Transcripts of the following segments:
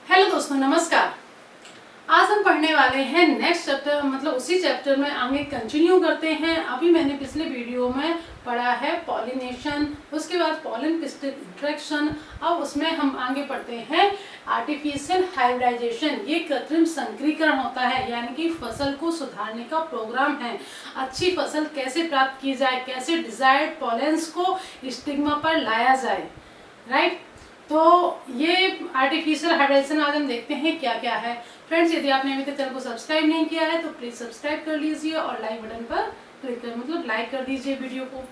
Hello दोस्तों, नमस्कार। आज हम पढ़ने वाले हैं नेक्स्ट चैप्टर, मतलब उसी चैप्टर में आगे कंटिन्यू करते हैं। अभी मैंने पिछले वीडियो में पढ़ा है पॉलिनेशन, उसके बाद पॉलन पिस्टल इंट्रैक्शन। अब उसमें हम आगे पढ़ते हैं आर्टिफिशियल हाइब्रिडाइजेशन। ये कृत्रिम संकरीकरण होता है, यानी कि फसल को सुधारने का प्रोग्राम है। अच्छी फसल कैसे प्राप्त की जाए, कैसे डिजायर्ड पॉलेंस को स्टिग्मा पर लाया जाए, राइट। तो ये आर्टिफिशियल हाइब्रिडेशन आज हम देखते हैं क्या क्या है। फ्रेंड्स, यदि आपने अभी तक चैनल को सब्सक्राइब नहीं किया है तो प्लीज सब्सक्राइब कर लीजिए और लाइक बटन पर क्लिक कर मतलब लाइक कर दीजिए वीडियो को।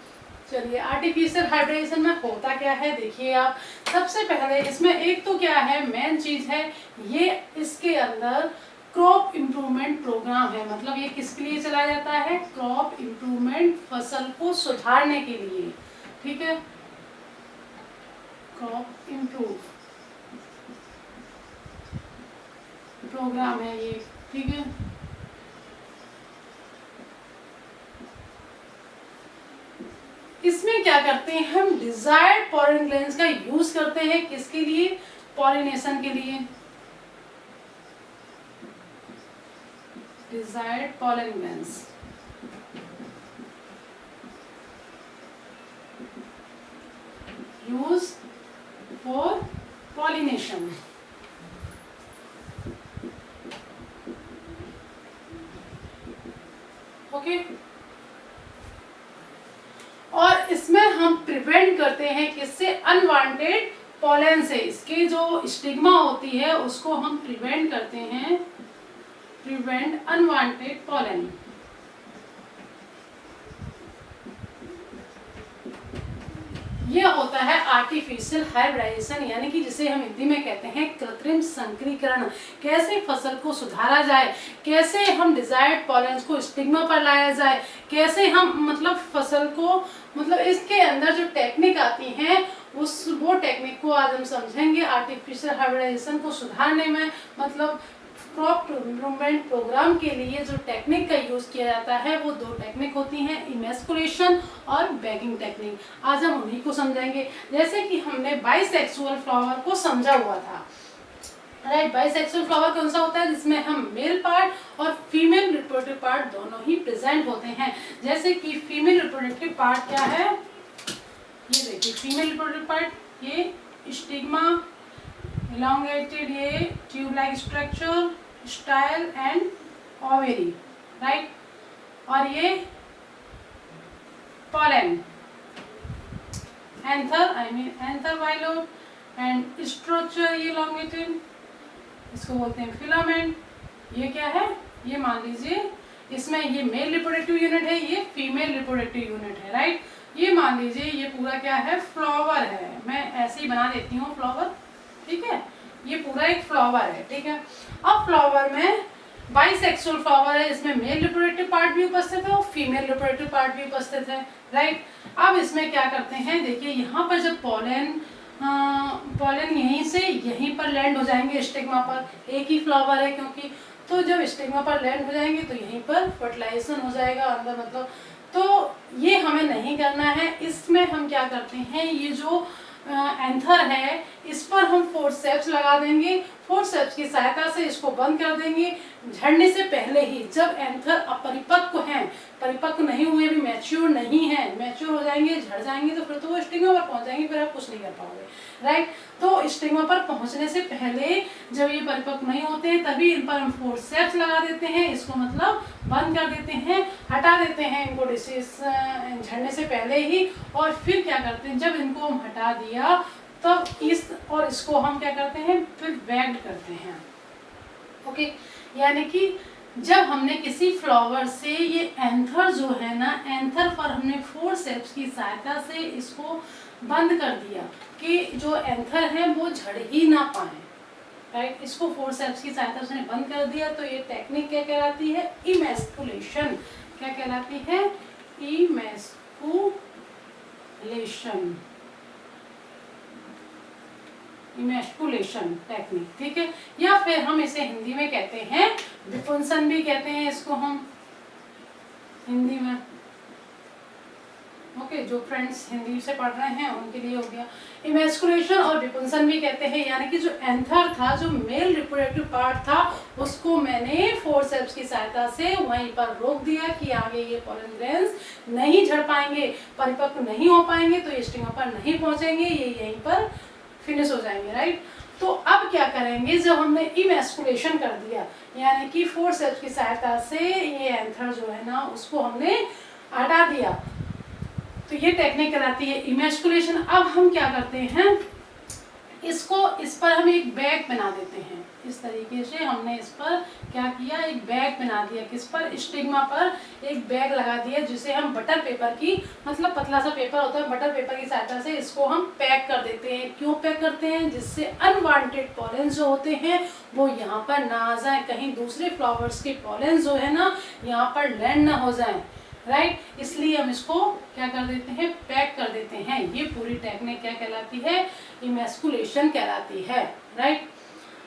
चलिए, आर्टिफिशियल हाइब्रिडेशन में होता क्या है देखिए आप। सबसे पहले इसमें एक तो क्या है, मेन चीज है ये, इसके अंदर क्रॉप इम्प्रूवमेंट प्रोग्राम है। मतलब ये किसके लिए चलाया जाता है? क्रॉप इम्प्रूवमेंट, फसल को सुधारने के लिए, ठीक है। क्रॉप इम्प्रूव प्रोग्राम है ये, ठीक है। इसमें क्या करते हैं हम? डिजायर्ड पॉलन ग्लैंड्स का यूज करते हैं। किसके लिए? पॉलिनेशन के लिए। Desired pollen glands use for pollination. Okay. और इसमें हम प्रिवेंट करते हैं किससे? अनवांटेड पॉलन से। इसके जो स्टिग्मा होती है उसको हम प्रिवेंट करते हैं, प्रिवेंट अनवांटेड पॉलन। यह होता है आर्टिफिशियल हाइब्रिडाइजेशन, यानी कि जिसे हम हिंदी में कहते हैं कृत्रिम संकरीकरण। कैसे फसल को सुधारा जाए, कैसे हम डिजायर्ड पॉलेंस को स्टिग्मा पर लाया जाए, कैसे हम मतलब फसल को मतलब इसके अंदर जो टेक्निक आती हैं वो टेक्निक को आज हम समझेंगे। आर्टिफिशियल हाइब्रिडाइजेशन को सुधारने में मतलब क्रॉप इम्प्रूवमेंट प्रोग्राम के लिए जो टेक्निक का यूज किया जाता है वो दो टेक्निक होती हैं, इमेस्कुलेशन और बैगिंग टेक्निक। आज हम उन्हीं को समझेंगे। जैसे कि हमने बाइसेक्सुअल फ्लावर को समझा हुआ था, राइट। बाइसेक्सुअल फ्लावर कौन सा होता है? जिसमें हम मेल पार्ट और फीमेल रिप्रोडक्टिव पार्ट दोनों ही प्रेजेंट होते हैं। जैसे कि फीमेल रिप्रोडक्टिव पार्ट क्या है, ये देखिए फीमेल रिप्रोडक्टिव पार्ट, ये स्टिग्मा, elongated, ये tube like structure, style and ovary, right. और ये pollen, anther, I mean anther violet and structure, ये elongated, इसको बोलते हैं फिलामेंट। ये क्या है? ये मान लीजिए इसमें ये मेल रिप्रोडक्टिव यूनिट है, ये फीमेल रिप्रोडक्टिव यूनिट है, राइट। ये मान लीजिए ये पूरा क्या है? फ्लावर है। मैं ऐसे ही बना देती हूँ फ्लावर, ठीक है। ये पूरा एक फ्लावर है, ठीक है। अब फ्लावर में बाइसेक्सुअल फ्लावर है, इसमें मेल रिप्रोडक्टिव पार्ट भी उपस्थित है और फीमेल रिप्रोडक्टिव पार्ट भी उपस्थित है, राइट। अब इसमें क्या करते हैं, देखिए यहाँ पर जब पॉलन यहीं से यहीं पर लैंड हो जाएंगे स्टिग्मा पर, एक ही फ्लावर है क्योंकि, तो जब स्टिग्मा पर लैंड हो जाएंगे तो यहीं पर फर्टिलाइजेशन हो जाएगा अंदर, मतलब तो ये हमें नहीं करना है। इसमें हम क्या करते हैं, ये जो एंथर है इस पर हम फोर्सेप्स लगा देंगे। फोर्सेप्स की सहायता से इसको बंद कर देंगे झड़ने से पहले ही। जब एंथर अपरिपक्व हैं, परिपक्व नहीं हुए भी, मैच्योर नहीं है, मैच्योर हो जाएंगे, झड़ जाएंगे तो फिर तो वो स्टिग्मा पर पहुंच जाएंगे, फिर आप कुछ नहीं कर पाओगे, राइट। तो स्टिग्मा पर पहुंचने से पहले जब ये परिपक्व नहीं होते हैं तभी इन पर हम फोर्सेप्स लगा देते हैं, इसको मतलब बंद कर देते हैं, हटा देते हैं इनको डिसीज झड़ने से पहले ही। और फिर क्या करते हैं, जब इनको हम हटा दिया तब इस और इसको हम क्या करते हैं, फिर बैग्ड करते हैं, ओके। यानी कि जब हमने किसी फ्लावर से ये एंथर जो है ना, एंथर पर हमने फोर्सेप्स की सहायता से इसको बंद कर दिया कि जो एंथर है वो झड़ ही ना पाए, राइट। इसको फोर्सेप्स की सहायता से बंद कर दिया तो ये टेक्निक क्या कहलाती है? इमेस्कुलेशन। क्या कहलाती है? इमेस्कुलेशन, इमेस्कुलेशन टेक्निक, ठीक है। या फिर हम इसे हिंदी में कहते हैं डिफुंसन भी कहते हैं इसको हम हिंदी में, ओके। ओके, जो फ्रेंड्स हिंदी से पढ़ रहे हैं उनके लिए हो गया। इमैस्कुलेशन और विपुंसन भी कहते हैं, यानी कि जो एंथर था, जो मेल रिप्रोडक्टिव पार्ट था, उसको मैंने फोर्सेप्स की सहायता से वहीं पर रोक दिया कि आगे ये पोलन ग्रेन्स नहीं झड़ पाएंगे, परिपक्व नहीं हो पाएंगे, तो ये स्टिग्मा पर नहीं पहुंचेंगे, ये यहीं पर फिनिश हो जाएंगे, राइट। तो अब क्या करेंगे, जब हमने इमैस्कुलेशन कर दिया, यानी कि फोर्सेप्स की सहायता से ये एंथर जो है ना उसको हमने हटा दिया, तो ये टेक्निक कहलाती है इमैस्कुलेशन। अब हम क्या करते हैं, इस पर हम एक बैग बना देते हैं। इस तरीके से हमने इस पर क्या किया, एक बैग बना दिया। किस पर, स्टिग्मा पर एक बैग लगा दिया, जिसे हम बटर पेपर की, मतलब पतला सा पेपर होता है, बटर पेपर की सहायता से इसको हम पैक कर देते हैं। क्यों पैक करते हैं, जिससे अनवांटेड पॉलन जो होते हैं वो यहाँ पर ना आ जाए, कहीं दूसरे फ्लावर्स के पॉलन जो है ना यहाँ पर लैंड ना हो जाए, राइट। इसलिए हम इसको क्या कर देते हैं, पैक कर देते हैं। ये पूरी टेक्निक क्या कहलाती है, इमैस्कुलेशन कहलाती है, राइट।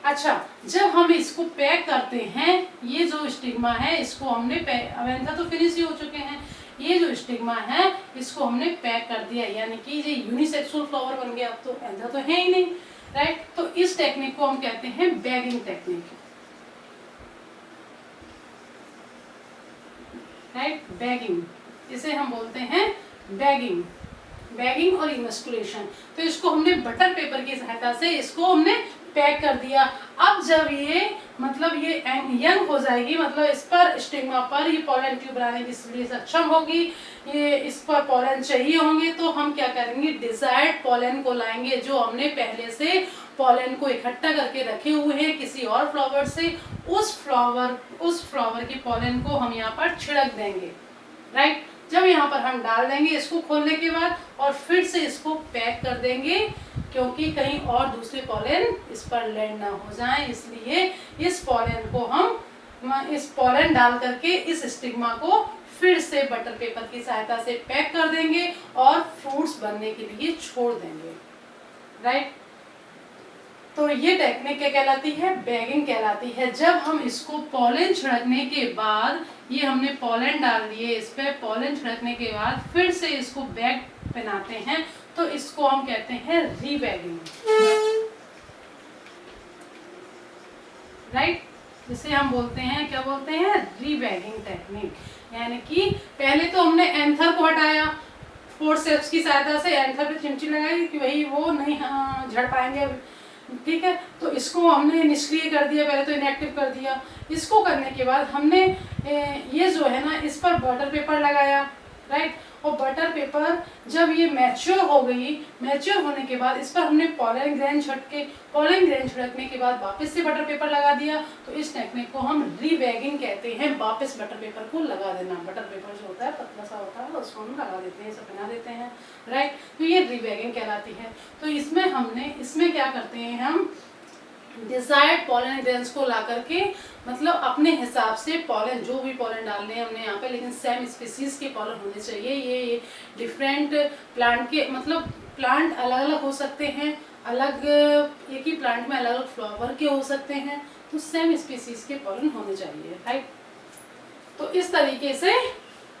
अच्छा, जब हम इसको पैक करते हैं, ये जो स्टिग्मा है इसको हमने अब एंथर तो फिनिश ही हो चुके हैं, ये जो स्टिग्मा है इसको हमने पैक कर दिया, यानी कि ये यूनिसेक्सुअल फ्लावर बन गया। अब तो एंथर तो है ही नहीं, राइट। तो इस टेक्निक को हम कहते हैं बैगिंग टेक्निक, राइट, बैगिंग, इसे हम बोलते हैं बैगिंग, बैगिंग और इमैस्कुलेशन। तो इसको हमने बटर पेपर की सहायता से इसको हमने पैक कर दिया। अब जब ये मतलब ये यंग हो जाएगी, मतलब इस पर स्टिग्मा पर ये पॉलन ट्यूब बनाने के लिए सक्षम होगी, ये इस पर पॉलन चाहिए होंगे, तो हम क्या करेंगे, डिजायर्ड पॉलन को लाएंगे, जो हमने पहले से पॉलन को इकट्ठा करके रखे हुए हैं किसी और फ्लावर से, उस फ्लावर के पॉलन को हम यहाँ पर छिड़क देंगे, राइट। जब यहाँ पर हम डाल देंगे इसको खोलने के बाद, और फिर से इसको पैक कर देंगे, क्योंकि कहीं और दूसरे पॉलन इस पर लैंड ना हो जाएं, इसलिए इस पॉलन को हम इस पॉलन डाल करके इस स्टिग्मा को फिर से बटर पेपर की सहायता से पैक कर देंगे और फ्रूट्स बनने के लिए छोड़ देंगे, राइट। तो ये टेक्निक क्या कहलाती है, बैगिंग कहलाती है। जब हम इसको पॉलन छिड़कने के बाद, ये हमने पॉलन डाल दिए, इस पे पॉलन छिड़कने के बाद फिर से इसको बैग पहनाते हैं, तो इसको हम कहते हैं रीबैगिंग, राइट। जिसे हम बोलते हैं, क्या बोलते हैं, रीबैगिंग टेक्निक। यानी कि पहले तो हमने एंथर को हटाया, फोर्सेप्स की सहायता से एंथर पे चिमटी लगाई कि वही वो नहीं झड़ पाएंगे, ठीक है। तो इसको हमने निष्क्रिय कर दिया, पहले तो इनएक्टिव कर दिया। इसको करने के बाद हमने ये जो है ना इस पर बटर पेपर लगाया, राइट। और बटर पेपर जब ये मैच्योर हो गई, मैच्योर होने के बाद इस पर हमने पॉलन ग्रेन छिड़कने के बाद वापस से बटर पेपर लगा दिया। तो इस टेक्निक को हम रीबैगिंग कहते हैं, वापस बटर पेपर को लगा देना। बटर पेपर जो होता है पतला सा होता है, उसको हम लगा देते हैं, सब बना देते हैं, राइट। तो ये रीबैगिंग कहलाती है। तो इसमें क्या करते हैं, हम डिजायर्ड पॉलन ग्रेन्स को ला करके, मतलब अपने हिसाब से पॉलन, जो भी पॉलन डालने हैं हमने यहाँ पे, लेकिन सेम स्पीसीज के पॉलन होने चाहिए। ये डिफरेंट प्लांट के, मतलब प्लांट अलग अलग हो सकते हैं, अलग एक ही प्लांट में अलग अलग फ्लावर के हो सकते हैं, तो सेम स्पीसीज के पॉलन होने चाहिए, राइट। तो इस तरीके से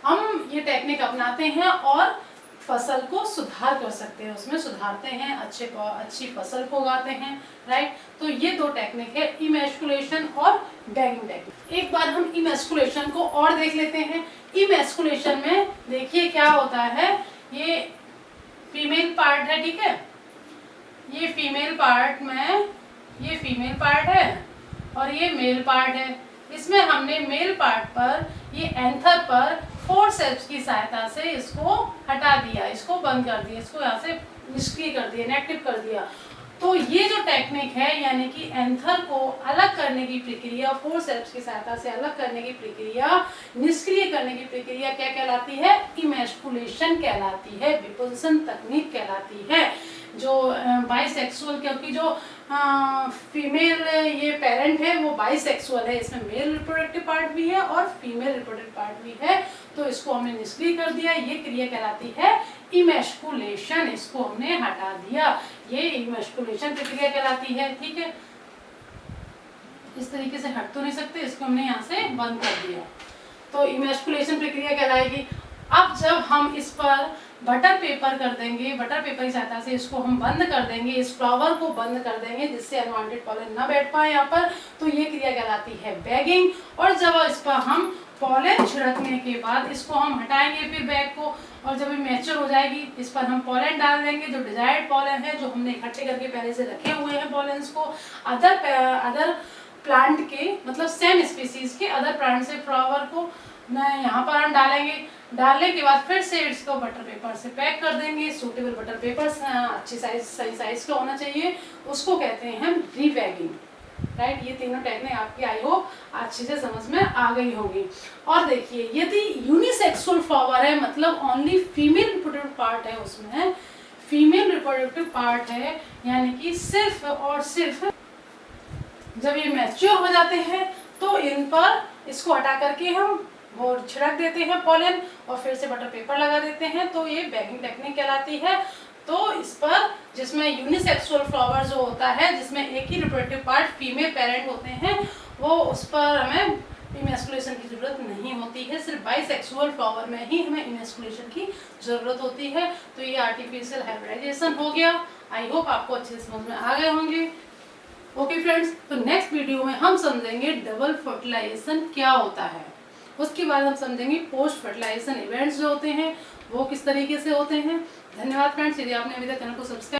हम ये टेक्निक अपनाते हैं और फसल को सुधार कर सकते हैं, उसमें सुधारते हैं, अच्छी फसल को उगाते हैं, राइट। तो ये दो टेक्निक है, इमैस्कुलेशन और बैगिंग टेक्निक। एक बार हम इमैस्कुलेशन को और देख लेते हैं। इमैस्कुलेशन में देखिए क्या होता है, ये फीमेल पार्ट है, ठीक है, ये फीमेल पार्ट है और ये मेल पार्ट है। इसमें हमने मेल पार्ट पर ये एंथर पर फोर्सेप्स की सहायता से इसको हटा दिया, इसको बंद कर दिया, इसको यहाँ से निष्क्रिय कर दिया, इनएक्टिव कर दिया। तो ये जो टेक्निक है, यानी कि एंथर को अलग करने की प्रक्रिया, फोर्सेप्स की सहायता से अलग करने की प्रक्रिया, निष्क्रिय करने की प्रक्रिया क्या कहलाती है, इमैस्कुलेशन कहलाती है, विपुंसन तकनीक कहलाती है। जो बाइसेक्सुअल, क्योंकि जो फीमेल ये पेरेंट है वो बाइसेक्सुअल है, इसमें मेल रिप्रोडक्टिव पार्ट भी है और फीमेल रिप्रोडक्टिव पार्ट भी है, तो इसको हमने निष्क्रिय कर दिया। ये क्रिया कहलाती है इमैस्कुलेशन, इसको हमने हटा दिया, ये इमैस्कुलेशन प्रक्रिया कहलाती है, ठीक है। इस तरीके से हट तो नहीं सकते, इसको हमने यहाँ से बंद कर दिया, तो इमैस्कुलेशन प्रक्रिया कहलाएगी। अब जब हम इस पर बटर पेपर कर देंगे, बटर पेपर की सहायता से इसको हम बंद कर देंगे, इस फ्लावर को बंद कर देंगे जिससे अनवांटेड पॉलन ना बैठ पाए यहाँ पर, तो ये क्रिया कहलाती है बैगिंग। और जब इस पर हम पॉलन छिड़कने के बाद इसको हम हटाएंगे फिर बैग को, और जब ये मैच्योर हो जाएगी इस पर हम पॉलन डाल देंगे, जो डिजायर्ड पॉलन है जो हमने इकट्ठे करके पहले से रखे हुए हैं पॉलन्स को, अदर प्लांट के मतलब सेम स्पीसीज के अदर प्लांट से फ्लावर को यहाँ पर हम डालेंगे। डालने के बाद फिर से इसको बटर पेपर से पैक कर देंगे। सूटेबल बटर पेपर अच्छी साइज सही साइज का होना चाहिए, उसको कहते हैं हम रीबैगिंग। राइट, ये तीनों टेक्निक आपकी आई होप अच्छे से समझ में आ गई होगी। और देखिए यदि यूनिसेक्सुअल फ्लावर है मतलब ओनली फीमेल रिप्रोडक्टिव पार्ट है, उसमें फीमेल रिप्रोडक्टिव पार्ट है, यानी कि सिर्फ और सिर्फ जब ये मैच्योर हो जाते हैं तो इन पर इसको हटा करके हम वो छिड़क देते हैं पॉलन और फिर से बटर पेपर लगा देते हैं, तो ये बैगिंग टेक्निक कहलाती है। तो इस पर जिसमें यूनिसेक्सुअल फ्लावर जो होता है जिसमें एक ही रिप्रोडक्टिव पार्ट फीमेल पेरेंट होते हैं, वो उस पर हमें इमेस्कुलेशन की जरूरत नहीं होती है, सिर्फ बाइसेक्सुअल फ्लावर में ही हमें इमेस्कुलेशन की जरूरत होती है। तो ये आर्टिफिशियल हाइब्रिडाइजेशन हो गया। आई होप आपको अच्छे से समझ में आ गए होंगे। ओके फ्रेंड्स, तो नेक्स्ट वीडियो में हम समझेंगे डबल फर्टिलाइजेशन क्या होता है, उसके बाद हम समझेंगे पोस्ट फर्टिलाइजेशन इवेंट्स जो होते हैं वो किस तरीके से होते हैं। धन्यवाद फ्रेंड्स, यदि आपने अभी तक चैनल को सब्सक्राइब